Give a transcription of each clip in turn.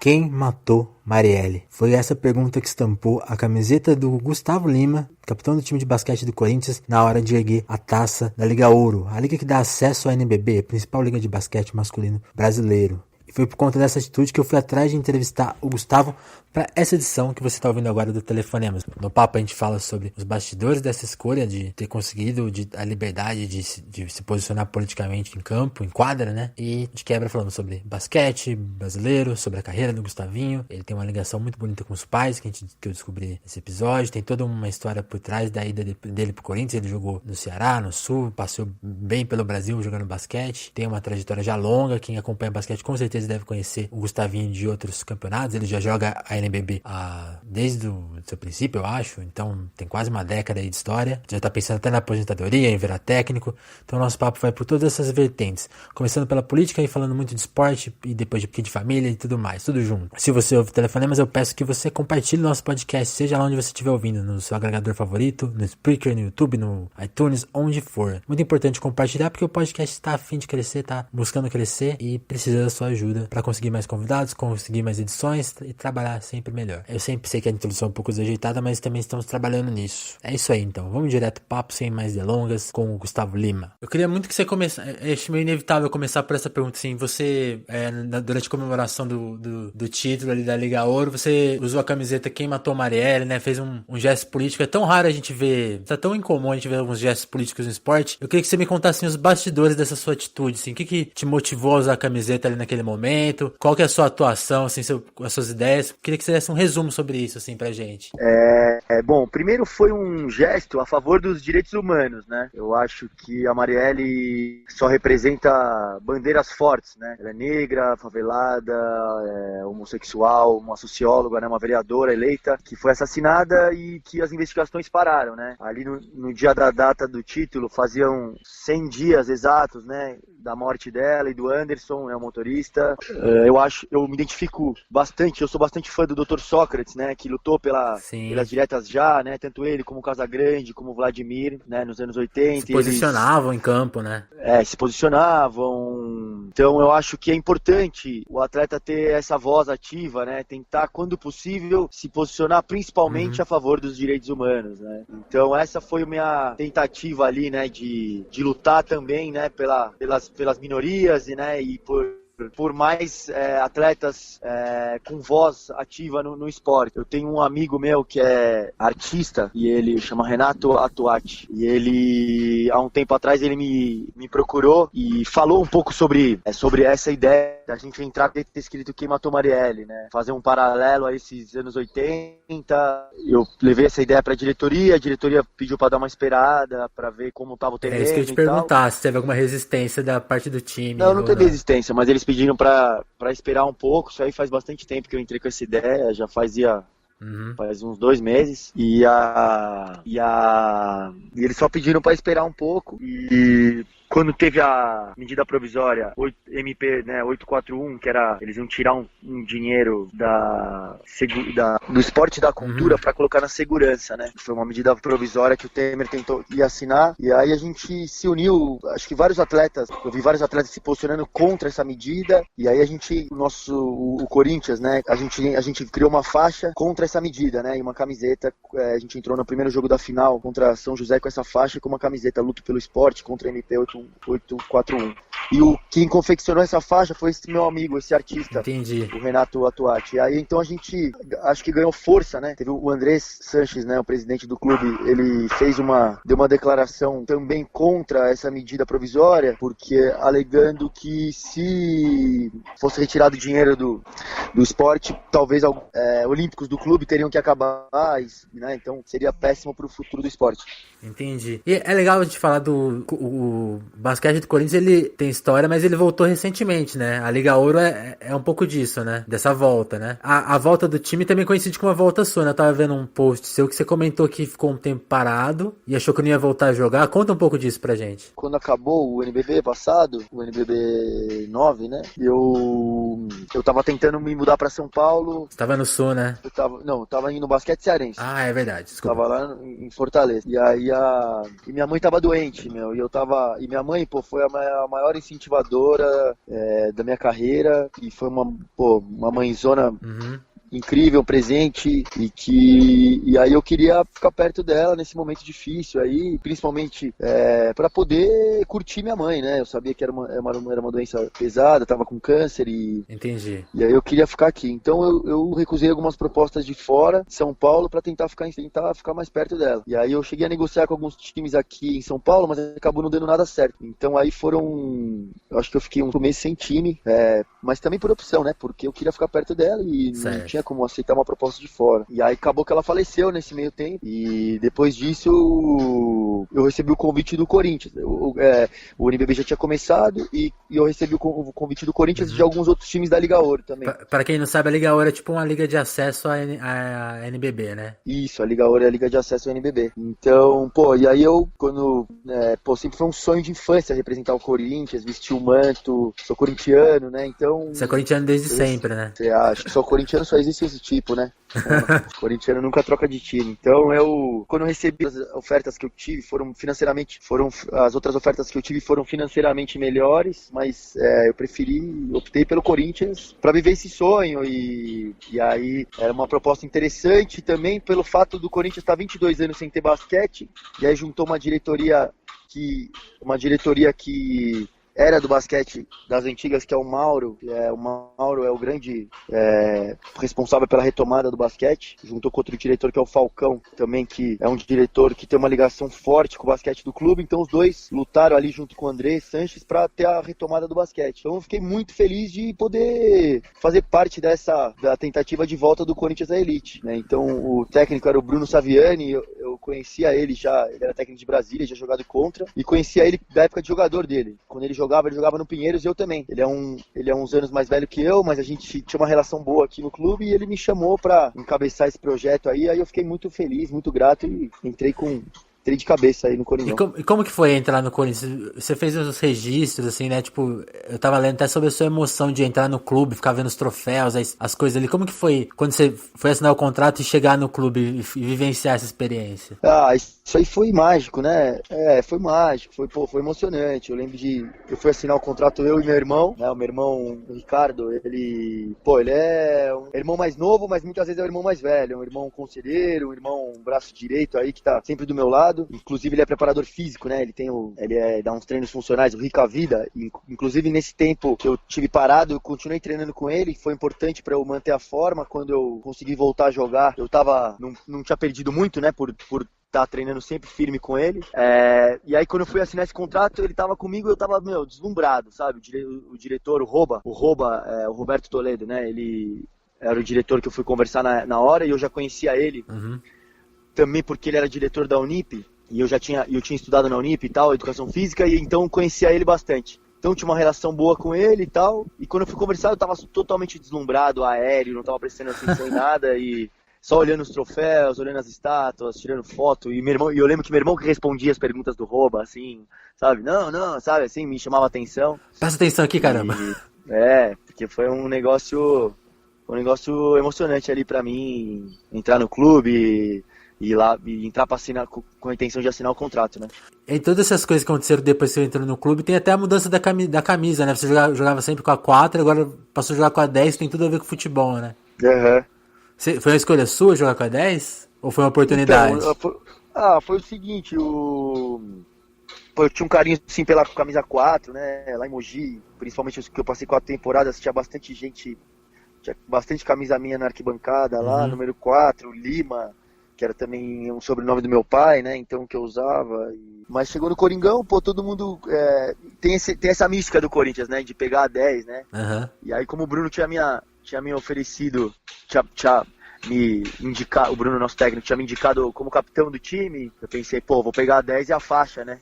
Quem matou Marielle? Foi essa pergunta que estampou a camiseta do Gustavo Lima, capitão do time de basquete do Corinthians, na hora de erguer a taça da Liga Ouro, a liga que dá acesso à NBB, principal liga de basquete masculino brasileiro. E foi por conta dessa atitude que eu fui atrás de entrevistar o Gustavo para essa edição que você está ouvindo agora do Telefonemas. No papo a gente fala sobre os bastidores dessa escolha de ter conseguido a liberdade de se posicionar politicamente em campo, em quadra, né? E de quebra falamos sobre basquete brasileiro, sobre a carreira do Gustavinho. Ele tem uma ligação muito bonita com os pais, que eu descobri nesse episódio. Tem toda uma história por trás da ida dele pro Corinthians. Ele jogou no Ceará, no Sul, passou bem pelo Brasil jogando basquete. Tem uma trajetória já longa. Quem acompanha basquete com certeza deve conhecer o Gustavinho de outros campeonatos. Ele já joga a NBB desde o seu princípio, eu acho. Então tem quase uma década aí de história. Já tá pensando até na aposentadoria, em virar técnico. Então o nosso papo vai por todas essas vertentes, começando pela política e falando muito de esporte, e depois de família e tudo mais, tudo junto. Se você ouve Telefonemas, eu peço que você compartilhe o nosso podcast, seja lá onde você estiver ouvindo, no seu agregador favorito, no Spreaker, no YouTube, no iTunes, onde for. Muito importante compartilhar, porque o podcast está a fim de crescer, tá buscando crescer e precisa da sua ajuda para conseguir mais convidados, conseguir mais edições e trabalhar sempre melhor. Eu sempre sei que a introdução é um pouco desajeitada, mas também estamos trabalhando nisso. É isso aí, então. Vamos direto pro papo, sem mais delongas, com o Gustavo Lima. Eu queria muito que você começasse... Acho meio inevitável começar por essa pergunta, assim. Você, durante a comemoração do título ali da Liga Ouro, você usou a camiseta Quem Matou Marielle, né? Fez um gesto político. É tão raro a gente ver... Tá tão incomum a gente ver alguns gestos políticos no esporte. Eu queria que você me contasse, assim, os bastidores dessa sua atitude, assim. O que te motivou a usar a camiseta ali naquele momento? Qual que é a sua atuação, assim, as suas ideias? Queria que você desse um resumo sobre isso, assim, pra gente. Bom, primeiro foi um gesto a favor dos direitos humanos, né? Eu acho que a Marielle só representa bandeiras fortes, né? Ela é negra, favelada, homossexual, uma socióloga, né? Uma vereadora eleita que foi assassinada e que as investigações pararam, né? Ali no dia da data do título, faziam 100 dias exatos, né? Da morte dela e do Anderson, né, o motorista. Eu me identifico bastante, eu sou bastante fã do Dr. Sócrates, né, que lutou pelas diretas já, né, tanto ele como o Casagrande, como o Vladimir, né, nos anos 80. Se posicionavam em campo, né? Se posicionavam. Então eu acho que é importante o atleta ter essa voz ativa, né, tentar, quando possível, se posicionar principalmente a favor dos direitos humanos, né. Então essa foi a minha tentativa ali, né, de lutar também, né, pelas minorias, né, e por mais atletas com voz ativa no esporte. Eu tenho um amigo meu que é artista e ele chama Renato Atuati. E ele, há um tempo atrás, ele me procurou e falou um pouco sobre essa ideia da gente entrar ter escrito Quem Matou Marielle, né? Fazer um paralelo a esses anos 80. Eu levei essa ideia para a diretoria pediu para dar uma esperada, para ver como estava o terreno. É isso que eu ia te perguntar, se teve alguma resistência da parte do time. Não teve resistência, mas eles pediram pra esperar um pouco. Isso aí faz bastante tempo que eu entrei com essa ideia, já faz uns 2 meses. E eles só pediram pra esperar um pouco. E quando teve a medida provisória MP, né, 841, que era, eles iam tirar um dinheiro do esporte e da cultura para colocar na segurança, né? Foi uma medida provisória que o Temer tentou assinar, e aí a gente se uniu, acho que eu vi vários atletas se posicionando contra essa medida, e aí o Corinthians, né, a gente criou uma faixa contra essa medida, né, e uma camiseta, a gente entrou no primeiro jogo da final contra São José com essa faixa, com uma camiseta Luto pelo Esporte contra a MP 841. E quem confeccionou essa faixa foi esse meu amigo, esse artista. Entendi. O Renato Atuati. E aí então a gente, acho que ganhou força, né? Teve o Andrés Sanches, né, o presidente do clube, ele deu uma declaração também contra essa medida provisória, porque alegando que se fosse retirado o dinheiro do esporte, talvez olímpicos do clube teriam que acabar, né? Então seria péssimo para o futuro do esporte. Entendi. E é legal a gente falar o basquete do Corinthians, ele tem história, mas ele voltou recentemente, né? A Liga Ouro é um pouco disso, né? Dessa volta, né? A volta do time também coincide com uma volta sua, né? Eu tava vendo um post seu que você comentou que ficou um tempo parado e achou que não ia voltar a jogar. Conta um pouco disso pra gente. Quando acabou o NBB passado, o NBB 9, né? Eu tava tentando me mudar pra São Paulo. Você tava no Sul, né? Eu tava indo no basquete cearense. Ah, é verdade, desculpa. Tava lá em Fortaleza. E aí e minha mãe tava doente, meu. E minha mãe, pô, foi a maior incentivadora da minha carreira. E foi uma mãezona. Uhum. Incrível, presente, e aí eu queria ficar perto dela nesse momento difícil aí, principalmente para poder curtir minha mãe, né? Eu sabia que era uma doença pesada, tava com câncer Entendi. E aí eu queria ficar aqui. Então eu recusei algumas propostas de fora, de São Paulo, para tentar ficar mais perto dela. E aí eu cheguei a negociar com alguns times aqui em São Paulo, mas acabou não dando nada certo. Então aí eu acho que eu fiquei um mês sem time, mas também por opção, né? Porque eu queria ficar perto dela e certo. Não tinha como aceitar uma proposta de fora. E aí acabou que ela faleceu nesse meio tempo. E depois disso eu recebi o convite do Corinthians. O NBB já tinha começado e eu recebi o convite do Corinthians e de alguns outros times da Liga Ouro também. Pra quem não sabe, a Liga Ouro é tipo uma liga de acesso à NBB, né? Isso, a Liga Ouro é a liga de acesso ao NBB. Então, e aí sempre foi um sonho de infância representar o Corinthians, vestir o manto, sou corintiano, né? Então... Você é corintiano desde sempre, né? Você acha que só corintiano só existe esse tipo, né? Corintiano nunca troca de time. Então quando eu recebi as ofertas que eu tive, as outras ofertas que eu tive foram financeiramente melhores, mas optei pelo Corinthians para viver esse sonho e aí era uma proposta interessante também pelo fato do Corinthians estar 22 anos sem ter basquete, e aí juntou uma diretoria que era do basquete das antigas, que é o Mauro. O Mauro é o grande responsável pela retomada do basquete, junto com outro diretor que é o Falcão, também, que é um diretor que tem uma ligação forte com o basquete do clube. Então os dois lutaram ali junto com o André Sanches para ter a retomada do basquete. Então eu fiquei muito feliz de poder fazer parte da tentativa de volta do Corinthians à elite, né? Então o técnico era o Bruno Saviani. Eu conhecia ele já, ele era técnico de Brasília, já jogado contra, e conhecia ele da época de jogador dele. Quando ele jogava no Pinheiros, e eu também. Ele é uns anos mais velho que eu, mas a gente tinha uma relação boa aqui no clube, e ele me chamou pra encabeçar esse projeto aí eu fiquei muito feliz, muito grato, e entrei de cabeça aí no Corinthians. E como que foi entrar no Corinthians? Você fez os registros, assim, né? Tipo, eu tava lendo até sobre a sua emoção de entrar no clube, ficar vendo os troféus, as coisas ali. Como que foi quando você foi assinar o contrato e chegar no clube e vivenciar essa experiência? Isso aí foi mágico, né? Foi mágico, foi emocionante. Eu lembro eu fui assinar o contrato, eu e meu irmão, né? O meu irmão, o Ricardo, ele é um irmão mais novo, mas muitas vezes é o irmão mais velho. É um irmão conselheiro, um irmão braço direito aí, que tá sempre do meu lado. Inclusive ele é preparador físico, né? Ele dá uns treinos funcionais, o Rica Vida. Inclusive nesse tempo que eu tive parado, eu continuei treinando com ele, que foi importante para eu manter a forma. Quando eu consegui voltar a jogar, eu não tinha perdido muito, né? Por estar treinando sempre firme com ele. E aí quando eu fui assinar esse contrato, ele tava comigo e eu tava, deslumbrado, sabe? O diretor, o Roberto Toledo, né? Ele era o diretor que eu fui conversar na hora, e eu já conhecia ele. Uhum. Também porque ele era diretor da Unip, e eu tinha estudado na Unip e tal, educação física, e então conhecia ele bastante. Então tinha uma relação boa com ele e tal, e quando eu fui conversar eu tava totalmente deslumbrado, aéreo, não tava prestando atenção em nada, e só olhando os troféus, olhando as estátuas, tirando foto, e eu lembro que meu irmão que respondia as perguntas do Roba, assim, sabe, não, sabe, assim, me chamava atenção. Presta atenção aqui, caramba. Porque foi um negócio emocionante ali pra mim, entrar no clube e lá e entrar pra assinar com a intenção de assinar o contrato, né? E todas essas coisas que aconteceram depois que você entrou no clube, tem até a mudança da camisa, né? Você jogava sempre com a 4, agora passou a jogar com a 10, tem tudo a ver com futebol, né? Uhum. Foi uma escolha sua jogar com a 10? Ou foi uma oportunidade? Então, foi o seguinte, eu tinha um carinho assim pela camisa 4, né? Lá em Mogi, principalmente os que eu passei 4 temporadas, tinha bastante gente, tinha bastante camisa minha na arquibancada lá, número 4, Lima, que era também um sobrenome do meu pai, né? Então que eu usava. Mas chegou no Coringão, todo mundo tem essa mística do Corinthians, né? De pegar a 10, né? Uhum. E aí como o Bruno tinha me oferecido, tinha me indicado, o Bruno, nosso técnico, tinha me indicado como capitão do time, eu pensei, vou pegar a 10 e a faixa, né?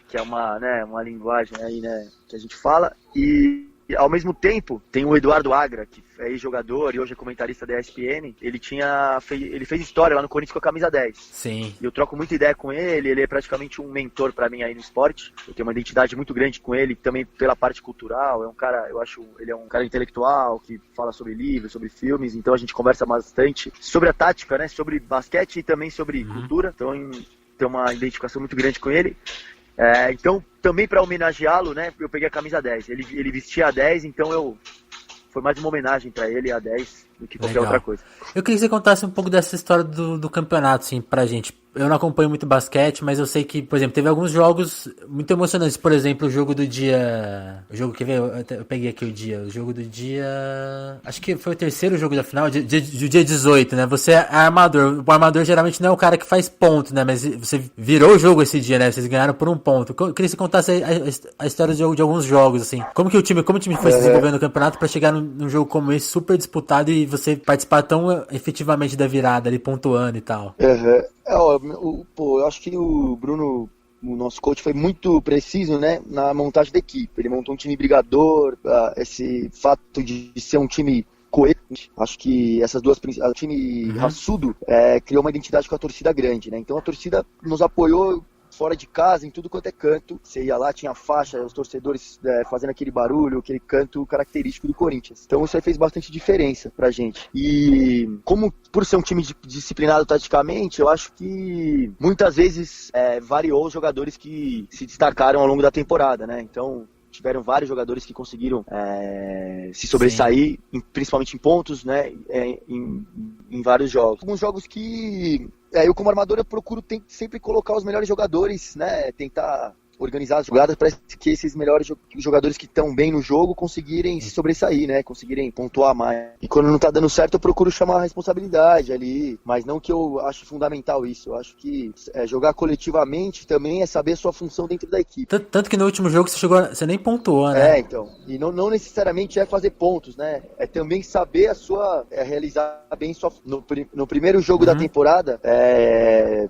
que é uma linguagem aí, né, que a gente fala, e ao mesmo tempo, tem o Eduardo Agra, que é ex-jogador e hoje é comentarista da ESPN. Ele fez história lá no Corinthians com a camisa 10. Sim. E eu troco muita ideia com ele é praticamente um mentor pra mim aí no esporte. Eu tenho uma identidade muito grande com ele, também pela parte cultural. É um cara, eu acho, ele é um cara intelectual, que fala sobre livros, sobre filmes, então a gente conversa bastante sobre a tática, né? Sobre basquete e também sobre cultura. Então tem uma identificação muito grande com ele. Então, também para homenageá-lo, né, eu peguei a camisa 10. Ele vestia a 10, então foi mais uma homenagem para ele a 10 do que qualquer outra coisa. Eu queria que você contasse um pouco dessa história do campeonato, assim, pra gente. Eu não acompanho muito basquete, mas eu sei que, por exemplo, teve alguns jogos muito emocionantes. Por exemplo, o jogo do dia... O jogo que veio... Eu peguei aqui o dia. O jogo do dia... Acho que foi o terceiro jogo da final, do dia 18, né? Você é armador. O armador geralmente não é o cara que faz ponto, né? Mas você virou o jogo esse dia, né? Vocês ganharam por um ponto. Eu queria que você contasse a história de alguns jogos, assim. Como o time foi se desenvolvendo no campeonato pra chegar num jogo como esse, super disputado, e você participar tão efetivamente da virada ali, pontuando e tal. Eu acho que o Bruno, o nosso coach, foi muito preciso, né, na montagem da equipe. Ele montou um time brigador, esse fato de ser um time coerente. Acho que essas duas, o time raçudo criou uma identidade com a torcida grande, né? Então a torcida nos apoiou fora de casa, em tudo quanto é canto. Você ia lá, tinha faixa, os torcedores fazendo aquele barulho, aquele canto característico do Corinthians. Então isso aí fez bastante diferença pra gente. E como por ser um time disciplinado taticamente, eu acho que muitas vezes variou os jogadores que se destacaram ao longo da temporada, né? Então tiveram vários jogadores que conseguiram se sobressair, principalmente em pontos, né, em vários jogos. Alguns jogos que eu, como armador, eu procuro sempre colocar os melhores jogadores, né, tentar organizar as jogadas para que esses melhores jogadores que estão bem no jogo conseguirem se sobressair, né? Conseguirem pontuar mais. E quando não tá dando certo, eu procuro chamar a responsabilidade ali. Mas não que eu acho fundamental isso. Eu acho que jogar coletivamente também é saber a sua função dentro da equipe. Tanto que no último jogo você nem pontuou, né? Então. E não necessariamente é fazer pontos, né? É também saber realizar bem sua... No primeiro jogo da temporada,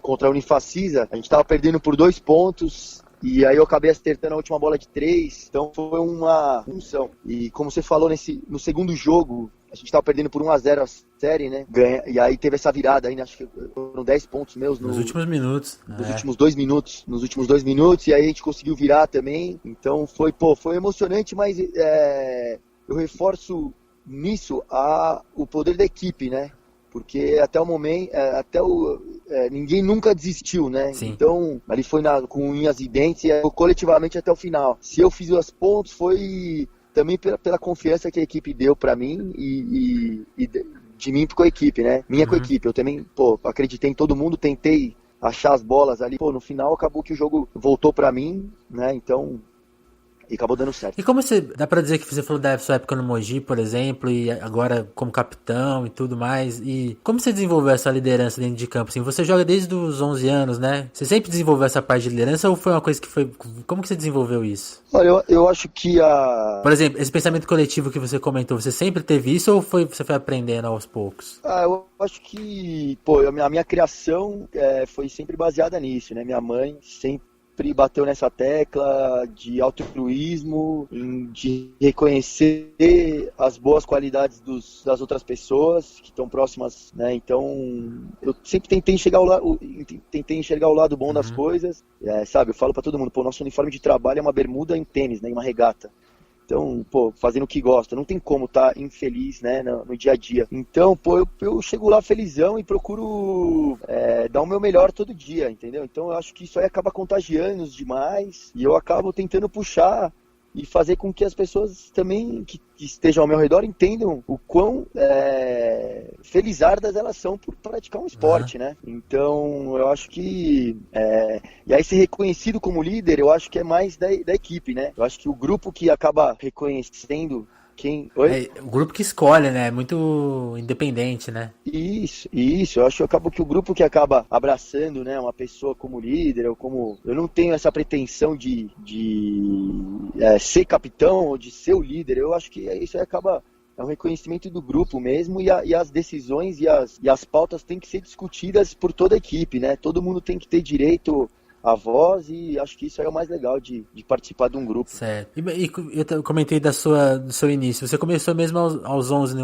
contra a Unifacisa, a gente tava perdendo por 2 pontos. E aí eu acabei acertando a última bola de 3, então foi uma função. E como você falou, no segundo jogo, a gente tava perdendo por 1-0 a série, né? E aí teve essa virada aí, acho que foram 10 pontos meus nos últimos minutos. Nos últimos 2 minutos. Nos últimos 2 minutos, e aí a gente conseguiu virar também. Então foi emocionante, mas eu reforço nisso o poder da equipe, né? Porque até o momento, ninguém nunca desistiu, né? Sim. Então, ali foi com unhas e dentes, e coletivamente até o final. Se eu fiz os pontos, foi também pela confiança que a equipe deu pra mim e de mim com a equipe, né? Minha com a equipe. Eu também, acreditei em todo mundo, tentei achar as bolas ali. No final acabou que o jogo voltou pra mim, né? Então... E acabou dando certo. E como dá pra dizer que você falou da sua época no Mogi, por exemplo, e agora como capitão e tudo mais, e como você desenvolveu essa liderança dentro de campo? Assim, você joga desde os 11 anos, né? Você sempre desenvolveu essa parte de liderança ou foi uma coisa que foi... Como que você desenvolveu isso? Olha, eu acho que Por exemplo, esse pensamento coletivo que você comentou, você sempre teve isso ou você foi aprendendo aos poucos? Eu acho que, a minha criação foi sempre baseada nisso, né? Minha mãe sempre bateu nessa tecla de altruísmo, de reconhecer as boas qualidades das outras pessoas que estão próximas, né? Então, eu sempre tentei enxergar o lado bom das coisas, sabe? Eu falo pra todo mundo, nosso uniforme de trabalho é uma bermuda e um tênis, né? E uma regata. Então, fazendo o que gosta, não tem como estar infeliz, né, no dia a dia. Então, eu chego lá felizão e procuro dar o meu melhor todo dia, entendeu? Então, eu acho que isso aí acaba contagiando demais e eu acabo tentando puxar e fazer com que as pessoas também que estejam ao meu redor entendam o quão felizardas elas são por praticar um esporte, né? Então, eu acho que... E aí ser reconhecido como líder, eu acho que é mais da equipe, né? Eu acho que o grupo que acaba reconhecendo quem... O grupo que escolhe, né? É muito independente, né? Isso. Eu acho que acaba que o grupo que acaba abraçando, né, uma pessoa como líder, ou como... Eu não tenho essa pretensão de ser capitão ou de ser o líder. Eu acho que isso aí acaba... É um reconhecimento do grupo mesmo, e as decisões e as pautas têm que ser discutidas por toda a equipe, né? Todo mundo tem que ter direito a voz, e acho que isso aí é o mais legal de participar de um grupo. Certo. E eu comentei do seu início. Você começou mesmo aos 11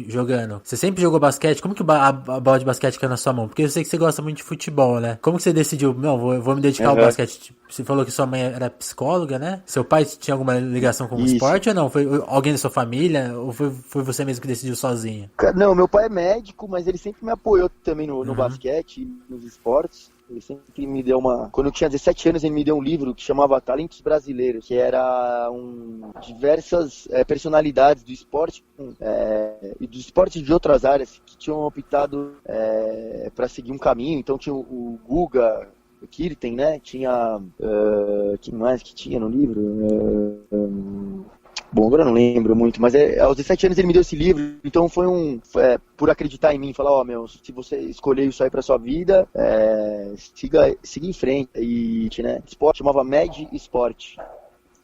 jogando. Você sempre jogou basquete? Como que a bola de basquete caiu na sua mão? Porque eu sei que você gosta muito de futebol, né? Como que você decidiu, não, vou me dedicar ao basquete? Tipo, você falou que sua mãe era psicóloga, né? Seu pai tinha alguma ligação com o esporte ou não? Foi alguém da sua família? Ou foi você mesmo que decidiu sozinho? Não, meu pai é médico, mas ele sempre me apoiou também no basquete, nos esportes. Ele sempre me deu Quando eu tinha 17 anos, ele me deu um livro que chamava Talentos Brasileiros, que era diversas personalidades do esporte e dos esportes de outras áreas que tinham optado para seguir um caminho. Então tinha o Guga, o Kirten, né? Tinha... quem mais que tinha no livro? Bom, agora eu não lembro muito, mas aos 17 anos ele me deu esse livro, então foi por acreditar em mim, falar, se você escolher isso aí pra sua vida, siga em frente. E, né, esporte chamava Med Sport.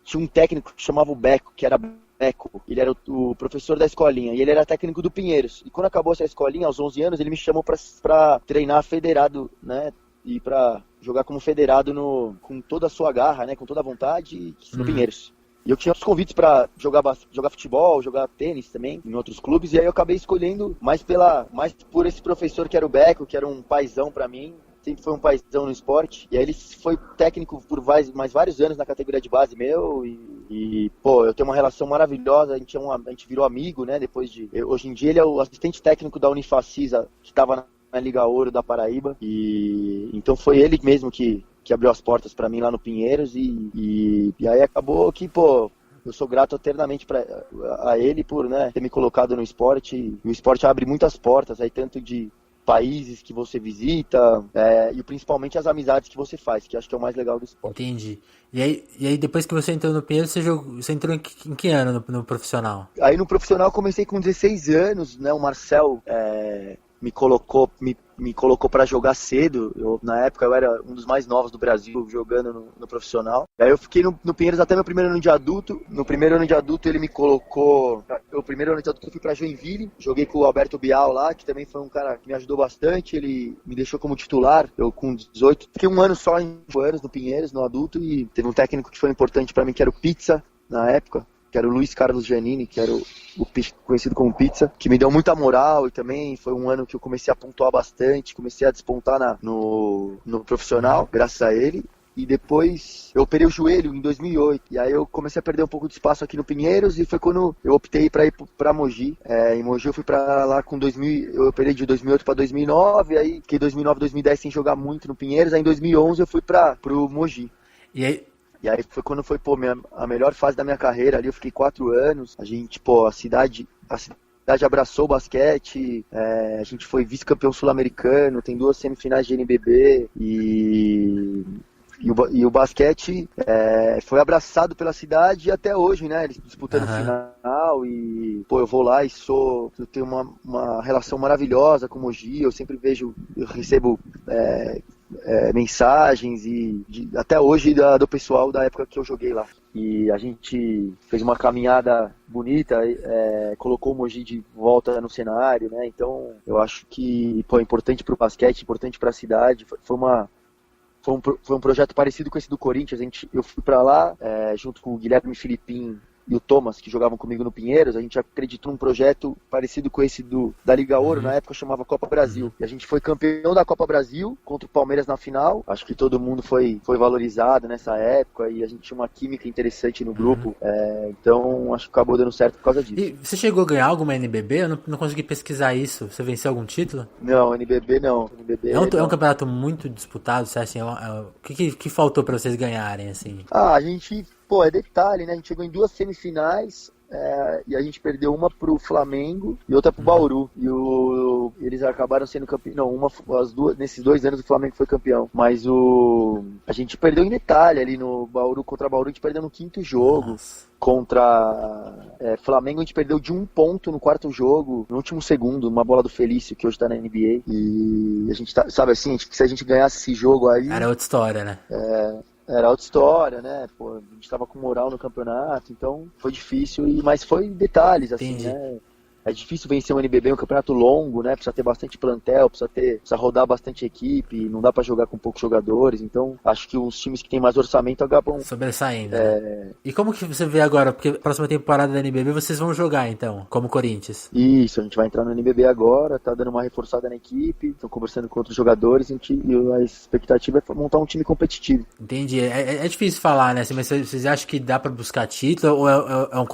Tinha um técnico que chamava o Beco, que era Beco, ele era o professor da escolinha, e ele era técnico do Pinheiros. E quando acabou essa escolinha, aos 11 anos, ele me chamou pra treinar federado, né, e pra jogar como federado com toda a sua garra, né, com toda a vontade, no Pinheiros. E eu tinha os convites para jogar futebol, jogar tênis também, em outros clubes, e aí eu acabei escolhendo mais por esse professor que era o Beco, que era um paizão para mim, sempre foi um paizão no esporte, e aí ele foi técnico por mais vários anos na categoria de base meu, e eu tenho uma relação maravilhosa, a gente virou amigo, né, hoje em dia ele é o assistente técnico da Unifacisa, que estava na Liga Ouro da Paraíba, e então foi ele mesmo que abriu as portas para mim lá no Pinheiros, e aí acabou que, eu sou grato eternamente a ele por, né, ter me colocado no esporte, e o esporte abre muitas portas, aí tanto de países que você visita, e principalmente as amizades que você faz, que acho que é o mais legal do esporte. Entendi. E aí depois que você entrou no Pinheiros, você entrou em que ano no profissional? Aí no profissional eu comecei com 16 anos, né, o Marcel me colocou para jogar cedo. Na época eu era um dos mais novos do Brasil jogando no profissional. Aí eu fiquei no Pinheiros até meu primeiro ano de adulto. No primeiro ano de adulto ele me colocou... O primeiro ano de adulto eu fui para Joinville. Joguei com o Alberto Bial lá, que também foi um cara que me ajudou bastante. Ele me deixou como titular. Eu com 18... Fiquei um ano só em anos no Pinheiros, no adulto. E teve um técnico que foi importante para mim, que era o Pizza, na época. Que era o Luiz Carlos Giannini, que era o conhecido como Pizza, que me deu muita moral, e também foi um ano que eu comecei a pontuar bastante, comecei a despontar no profissional, graças a ele. E depois eu operei o joelho em 2008, e aí eu comecei a perder um pouco de espaço aqui no Pinheiros, e foi quando eu optei para ir para Mogi. Em Mogi eu fui para lá com 2000, eu operei de 2008 para 2009, aí fiquei 2009, 2010 sem jogar muito no Pinheiros, aí em 2011 eu fui pro Mogi. E aí foi quando foi, a melhor fase da minha carreira ali, eu fiquei 4 anos, a gente, a cidade abraçou o basquete, a gente foi vice-campeão sul-americano, tem 2 semifinais de NBB, e o basquete foi abraçado pela cidade até hoje, né, eles disputando o final, e, eu vou lá e eu tenho uma relação maravilhosa com o Mogi, eu recebo mensagens até hoje do pessoal da época que eu joguei lá. E a gente fez uma caminhada bonita, colocou o Mogi de volta no cenário, né? Então eu acho que é importante para o basquete, importante para a cidade. Foi um projeto parecido com esse do Corinthians. Eu fui para lá junto com o Guilherme Filipim e o Thomas, que jogavam comigo no Pinheiros. A gente acreditou num projeto parecido com esse da Liga Ouro, na época chamava Copa Brasil. E a gente foi campeão da Copa Brasil contra o Palmeiras na final. Acho que todo mundo foi valorizado nessa época, e a gente tinha uma química interessante no grupo. Então acho que acabou dando certo por causa disso. E você chegou a ganhar alguma NBB? Eu não consegui pesquisar isso. Você venceu algum título? Não, NBB não. NBB é um campeonato muito disputado, você acha? O que faltou pra vocês ganharem, assim? A gente... é detalhe, né? A gente chegou em 2 semifinais, e a gente perdeu uma pro Flamengo e outra pro Bauru. E eles acabaram sendo campeões. Não, nesses 2 anos o Flamengo foi campeão. Mas a gente perdeu em detalhe ali no Bauru, contra Bauru, a gente perdeu no 5º jogo. Nossa. Contra Flamengo a gente perdeu de 1 ponto no 4º jogo, no último segundo, uma bola do Felício, que hoje tá na NBA. E a gente sabe assim, se a gente ganhasse esse jogo aí... Era outra história, né? Era outra história, né? A gente tava com moral no campeonato, então foi difícil, mas foi detalhes, assim, né? É difícil vencer um NBB, um campeonato longo, né? Precisa ter bastante plantel, precisa rodar bastante equipe, não dá pra jogar com poucos jogadores. Então, acho que os times que têm mais orçamento acabam sobressaindo, né? E como que você vê agora? Porque a próxima temporada da NBB vocês vão jogar, então, como Corinthians. Isso, a gente vai entrar no NBB agora, tá dando uma reforçada na equipe, estão conversando com outros jogadores e a expectativa é montar um time competitivo. Entendi. É difícil falar, né? Mas vocês acham que dá pra buscar título ou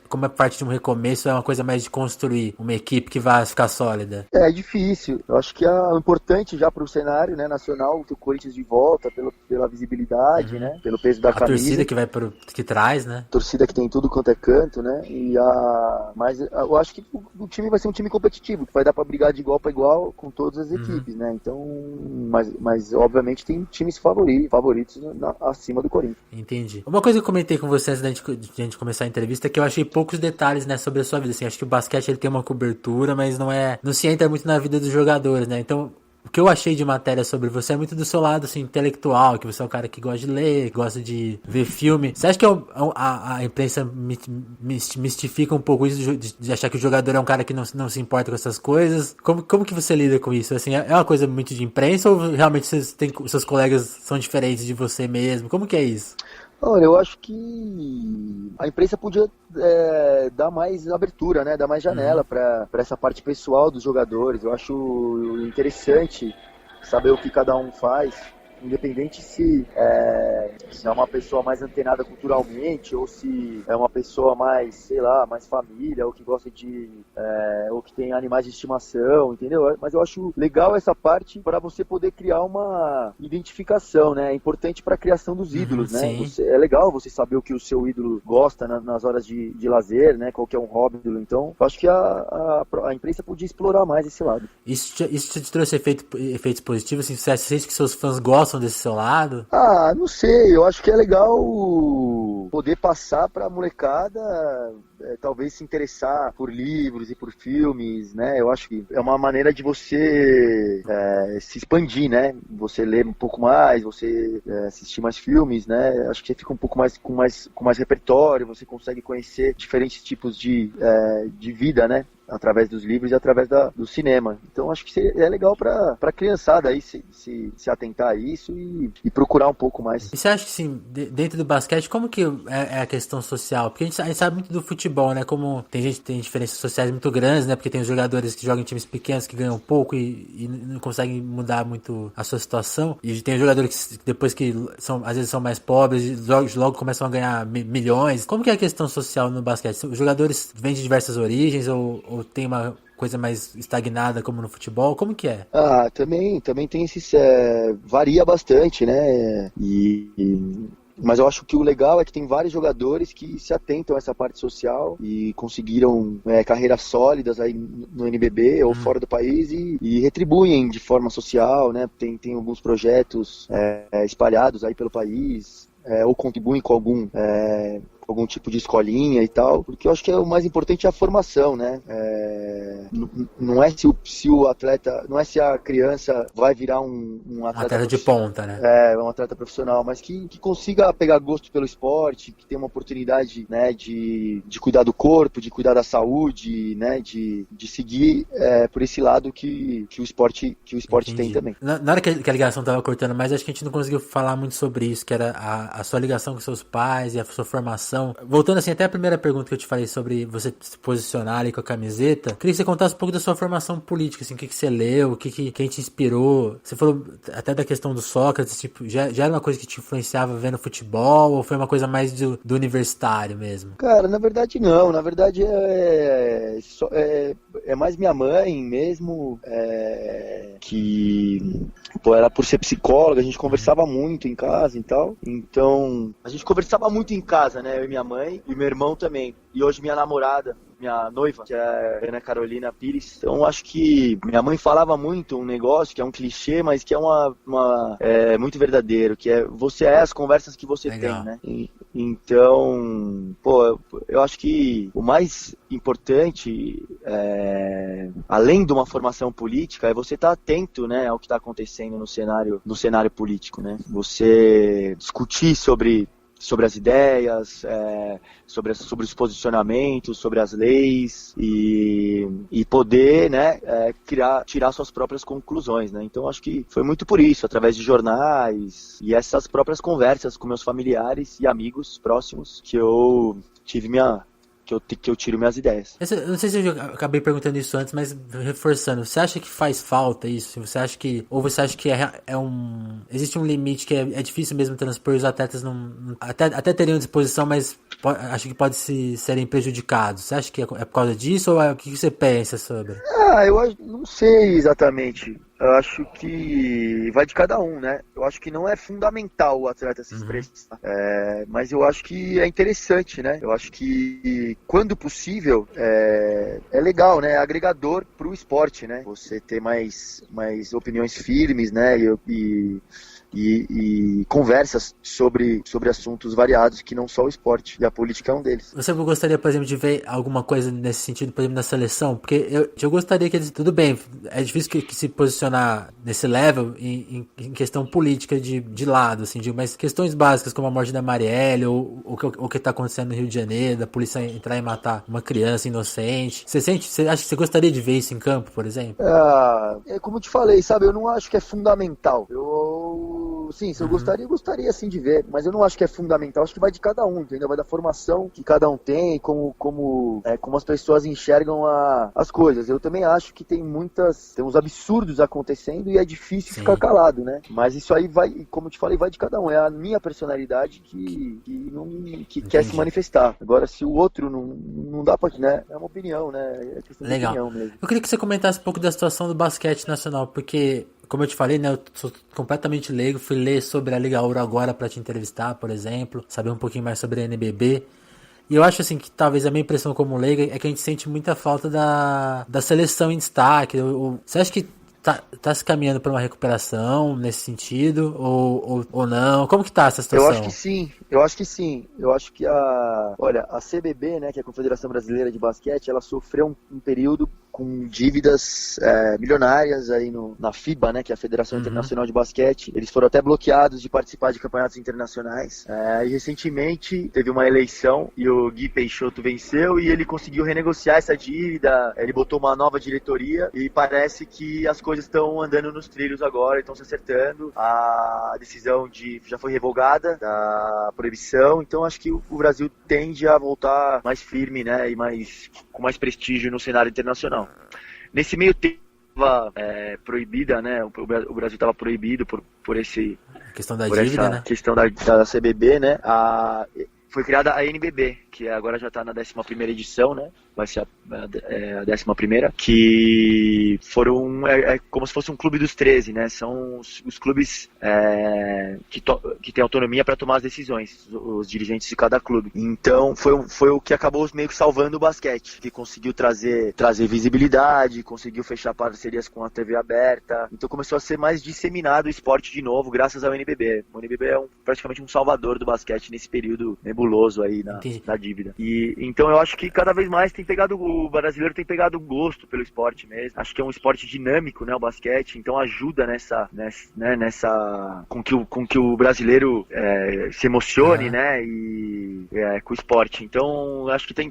como é parte de um recomeço, é uma coisa mais de construir uma equipe que vai ficar sólida? É difícil. Eu acho que é importante já pro cenário, né, nacional, ter o Corinthians de volta, pela visibilidade, né? Pelo peso da camisa. A torcida que traz, né? Torcida que tem tudo quanto é canto, né? Mas eu acho que o time vai ser um time competitivo, que vai dar pra brigar de igual para igual com todas as equipes, né? Então, mas obviamente tem times favoritos acima do Corinthians. Entendi. Uma coisa que eu comentei com você antes da gente começar a entrevista é que eu achei poucos detalhes, né, sobre a sua vida. Assim, acho que o basquete ele tem uma cobertura, mas não se entra muito na vida dos jogadores, né? Então, o que eu achei de matéria sobre você é muito do seu lado, assim, intelectual, que você é um cara que gosta de ler, que gosta de ver filme. Você acha que a imprensa mistifica um pouco isso de achar que o jogador é um cara que não se importa com essas coisas? Como que você lida com isso? Assim, é uma coisa muito de imprensa ou realmente seus colegas são diferentes de você mesmo? Como que é isso? Olha, eu acho que a imprensa podia dar mais abertura, né? Dar mais janela para essa parte pessoal dos jogadores. Eu acho interessante saber o que cada um faz, independente se é uma pessoa mais antenada culturalmente ou se é uma pessoa mais, sei lá, mais família ou que gosta ou que tem animais de estimação, entendeu? Mas eu acho legal essa parte para você poder criar uma identificação, né? É importante para a criação dos ídolos, né? É legal você saber o que o seu ídolo gosta nas horas de lazer, né? Qual que é um hobby do ídolo. Então, eu acho que a imprensa podia explorar mais esse lado. Isso te trouxe efeitos positivos? Assim, você sente que seus fãs gostam desse seu lado? Não sei, eu acho que é legal poder passar pra molecada, talvez se interessar por livros e por filmes, né? Eu acho que é uma maneira de você se expandir, né? Você ler um pouco mais, você assistir mais filmes, né? Acho que você fica um pouco mais com mais repertório, você consegue conhecer diferentes tipos de vida, né? Através dos livros e através do cinema. Então acho que é legal pra criançada aí se atentar a isso e procurar um pouco mais. E você acha que, assim, dentro do basquete, como que é a questão social? Porque a gente sabe muito do futebol, né? Como tem diferenças sociais muito grandes, né? Porque tem os jogadores que jogam em times pequenos que ganham pouco e não conseguem mudar muito a sua situação. E tem os jogadores que depois que às vezes são mais pobres, logo começam a ganhar milhões. Como que é a questão social no basquete? Os jogadores vêm de diversas origens ou tem uma coisa mais estagnada como no futebol? Como que é? Também tem esses... varia bastante, né? Mas eu acho que o legal é que tem vários jogadores que se atentam a essa parte social e conseguiram carreiras sólidas aí no NBB ou fora do país e retribuem de forma social, né? Tem alguns projetos espalhados aí pelo país, ou contribuem com algum tipo de escolinha e tal, porque eu acho que o mais importante é a formação, né? Não é se o atleta, não é se a criança vai virar um atleta de ponta, né? Um atleta profissional, mas que consiga pegar gosto pelo esporte, que tenha uma oportunidade, né, de cuidar do corpo, de cuidar da saúde, né, de seguir por esse lado que o esporte tem também. Na hora que a ligação tava cortando, mas acho que a gente não conseguiu falar muito sobre isso, que era a sua ligação com seus pais e a sua formação. Voltando assim até a primeira pergunta que eu te falei sobre você se posicionar ali com a camiseta, queria que você contasse um pouco da sua formação política, assim, o que você leu, quem te inspirou. Você falou até da questão do Sócrates, tipo, já era uma coisa que te influenciava vendo futebol ou foi uma coisa mais do universitário mesmo? Cara, na verdade não, na verdade é mais minha mãe mesmo, que ela por ser psicóloga, a gente conversava muito em casa e tal, então a gente conversava muito em casa, né, eu e minha mãe e meu irmão também, e hoje minha namorada, minha noiva, que é a Ana Carolina Pires. Então acho que minha mãe falava muito um negócio que é um clichê, mas que é muito verdadeiro, que você as conversas que você Legal. tem, né? Então, eu acho que o mais importante, além de uma formação política, é você estar atento, né, ao que está acontecendo no cenário político, né? Você discutir sobre sobre as ideias, sobre os posicionamentos, sobre as leis e poder, né, tirar suas próprias conclusões, né? Então acho que foi muito por isso, através de jornais e essas próprias conversas com meus familiares e amigos próximos que eu tive que eu tiro minhas ideias. Eu não sei se eu acabei perguntando isso antes, mas reforçando, você acha que faz falta isso? Você acha que existe um limite que é difícil mesmo transpor, os atletas até teriam disposição, mas acho que serem prejudicados. Você acha que é por causa disso ou o que você pensa sobre? Eu não sei exatamente. Eu acho que vai de cada um, né? Eu acho que não é fundamental o atleta se expressar, mas eu acho que é interessante, né? Eu acho que, quando possível, é legal, né? É agregador pro esporte, né? Você ter mais opiniões firmes, né? E conversas sobre assuntos variados que não só o esporte, e a política é um deles. Você gostaria, por exemplo, de ver alguma coisa nesse sentido, por exemplo, na seleção? Porque eu gostaria que eles... Tudo bem, é difícil que se posicionar nesse level em questão política de lado, assim, mas questões básicas como a morte da Marielle ou o que está acontecendo no Rio de Janeiro, da polícia entrar e matar uma criança inocente. Você acha que você gostaria de ver isso em campo, por exemplo? Como eu te falei, sabe, eu não acho que é fundamental. Sim, se eu gostaria sim de ver, mas eu não acho que é fundamental, acho que vai de cada um, entendeu? Vai da formação que cada um tem, como as pessoas enxergam as coisas. Eu também acho que tem uns absurdos acontecendo e é difícil ficar calado, né? Mas isso aí vai, como eu te falei, vai de cada um. É a minha personalidade que quer se manifestar. Agora, se o outro não dá pra, né? É uma opinião, né? É questão de opinião mesmo. Eu queria que você comentasse um pouco da situação do basquete nacional, porque, como eu te falei, né, eu sou completamente leigo, fui ler sobre a Liga Ouro agora para te entrevistar, por exemplo, saber um pouquinho mais sobre a NBB. E eu acho assim que talvez a minha impressão como leigo é que a gente sente muita falta da seleção em destaque. Você acha que tá se caminhando para uma recuperação nesse sentido ou não? Como que tá essa situação? Eu acho que sim. Eu acho que a CBB, né, que é a Confederação Brasileira de Basquete, ela sofreu um período com dívidas milionárias aí na FIBA, né, que é a Federação Internacional de Basquete. Eles foram até bloqueados de participar de campeonatos internacionais. E recentemente teve uma eleição e o Gui Peixoto venceu e ele conseguiu renegociar essa dívida. Ele botou uma nova diretoria e parece que as coisas estão andando nos trilhos agora, estão se acertando. A decisão já foi revogada da proibição, então acho que o Brasil tende a voltar mais firme, né, e com mais prestígio no cenário internacional. Nesse meio tempo proibida, né, o Brasil estava proibido por essa questão da dívida, né? Questão da CBB, né? Foi criada a NBB, que agora já está na 11ª edição, né? Vai ser a 11ª, que foram como se fosse um clube dos 13, né? São os clubes que têm autonomia para tomar as decisões, os dirigentes de cada clube. Então foi o que acabou meio que salvando o basquete, que conseguiu trazer visibilidade, conseguiu fechar parcerias com a TV aberta. Então começou a ser mais disseminado o esporte de novo, graças ao NBB. O NBB é praticamente um salvador do basquete nesse período nebuloso aí na dívida. E então eu acho que cada vez mais o brasileiro tem pegado gosto pelo esporte mesmo. Acho que é um esporte dinâmico, né, o basquete, então ajuda com que o brasileiro se emocione, né, e com o esporte. Então acho que tem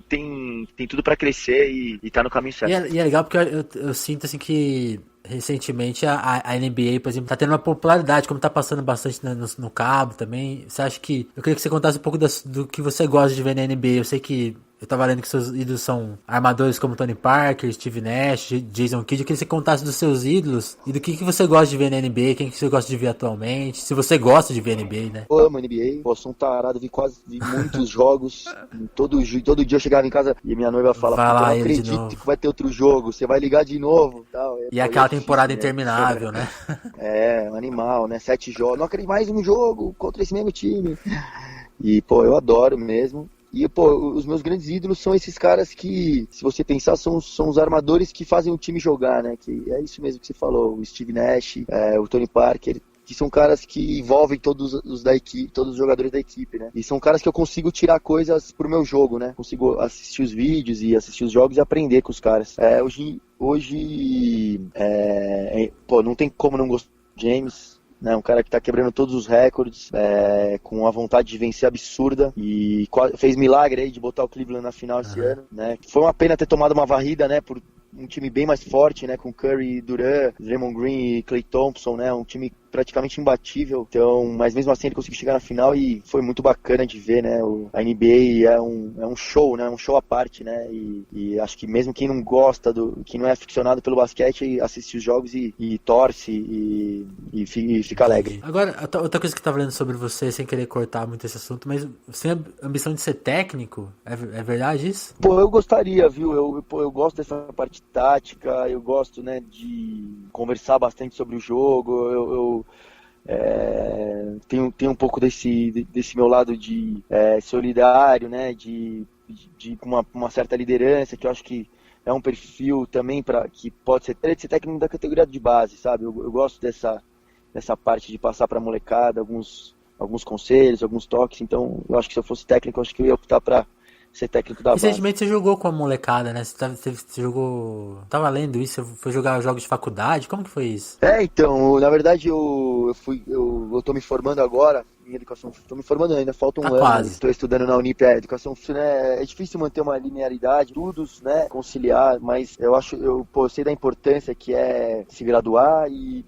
tudo para crescer e tá no caminho certo. E é legal porque eu sinto assim que recentemente a NBA, por exemplo, tá tendo uma popularidade, como tá passando bastante no cabo também. Você acha que... Eu queria que você contasse um pouco do que você gosta de ver na NBA. Eu sei que eu tava lendo que seus ídolos são armadores como Tony Parker, Steve Nash, Jason Kidd. Eu queria que você contasse dos seus ídolos e do que você gosta de ver na NBA, quem que você gosta de ver atualmente, se você gosta de ver NBA, né? Eu amo NBA, sou um tarado, vi muitos jogos, todo dia eu chegava em casa e minha noiva falava, eu não acredito que vai ter outro jogo, você vai ligar de novo. Tal. E aquela temporada interminável, né? Um animal, né? 7 jogos, não acredito, mais um jogo contra esse mesmo time. E, eu adoro mesmo. E, os meus grandes ídolos são esses caras que, se você pensar, são os armadores que fazem o time jogar, né? Que é isso mesmo que você falou, o Steve Nash, o Tony Parker, que são caras que envolvem todos os jogadores da equipe, né? E são caras que eu consigo tirar coisas pro meu jogo, né? Consigo assistir os vídeos e assistir os jogos e aprender com os caras. Hoje não tem como não gostar do James. né? Um cara que tá quebrando todos os recordes, com uma vontade de vencer absurda e fez milagre aí de botar o Cleveland na final esse ano, né? Foi uma pena ter tomado uma varrida, né? Por um time bem mais forte, né? Com Curry, Durant, Draymond Green e Klay Thompson, né? Um time praticamente imbatível. Então, mas mesmo assim ele conseguiu chegar na final e foi muito bacana de ver, né? A NBA é um show, né? Um show à parte, né? E acho que mesmo quem não gosta quem não é aficionado pelo basquete, assiste os jogos e torce e fica alegre. Agora, outra coisa que eu tava lendo sobre você, sem querer cortar muito esse assunto, mas você tem a ambição de ser técnico? É verdade isso? Pô, eu gostaria, viu? Eu gosto dessa parte tática, eu gosto, né, de conversar bastante sobre o jogo, tenho um pouco desse meu lado de solidário, né, de uma certa liderança, que eu acho que é um perfil também que pode ser técnico da categoria de base, sabe? Eu gosto dessa parte de passar para a molecada alguns conselhos, alguns toques. Então eu acho que se eu fosse técnico, eu acho que eu ia optar para ser técnico da base. Recentemente você jogou com a molecada, né? Você jogou... Tava lendo isso, você foi jogar jogos de faculdade? Como que foi isso? Então, na verdade eu tô me formando agora em educação, tô me formando ainda, falta um ano. Quase. Estou estudando na Unip, educação, né? É difícil manter uma linearidade, estudos, né? Conciliar, mas eu sei da importância que é se graduar e,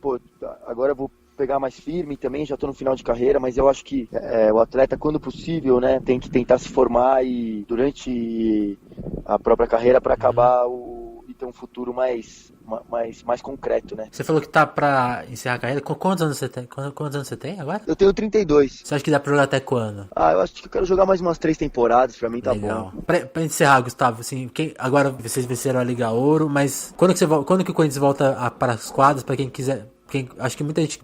agora eu vou pegar mais firme também, já estou no final de carreira, mas eu acho que o atleta, quando possível, né, tem que tentar se formar e durante a própria carreira para acabar e ter um futuro mais concreto, né? Você falou que tá pra encerrar a carreira. Quantos anos você tem? Quantos anos você tem agora? Eu tenho 32. Você acha que dá pra jogar até quando? Eu acho que eu quero jogar mais umas 3 temporadas, pra mim tá Legal. bom. Pra encerrar, Gustavo, assim, agora vocês venceram a Liga Ouro, mas quando que o Corinthians volta para as quadras, pra quem quiser... Acho que muita gente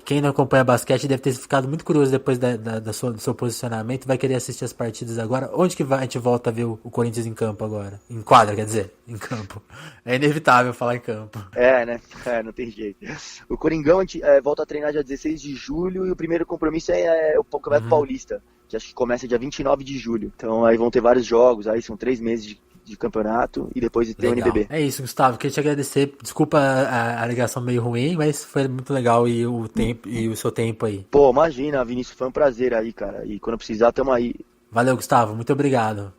quem não acompanha basquete deve ter ficado muito curioso depois do seu posicionamento, vai querer assistir as partidas agora. Onde que a gente volta a ver o Corinthians em campo agora? Em quadra, quer dizer, em campo. É inevitável falar em campo. Né? Não tem jeito. O Coringão a gente volta a treinar dia 16 de julho e o primeiro compromisso é o Campeonato Paulista, que acho que começa dia 29 de julho. Então aí vão ter vários jogos, aí são 3 meses de campeonato e depois tem o NBB. É isso, Gustavo, queria te agradecer. Desculpa a ligação meio ruim, mas foi muito legal e o seu tempo aí. Pô, imagina, Vinícius, foi um prazer aí, cara. E quando precisar, tamo aí. Valeu, Gustavo, muito obrigado.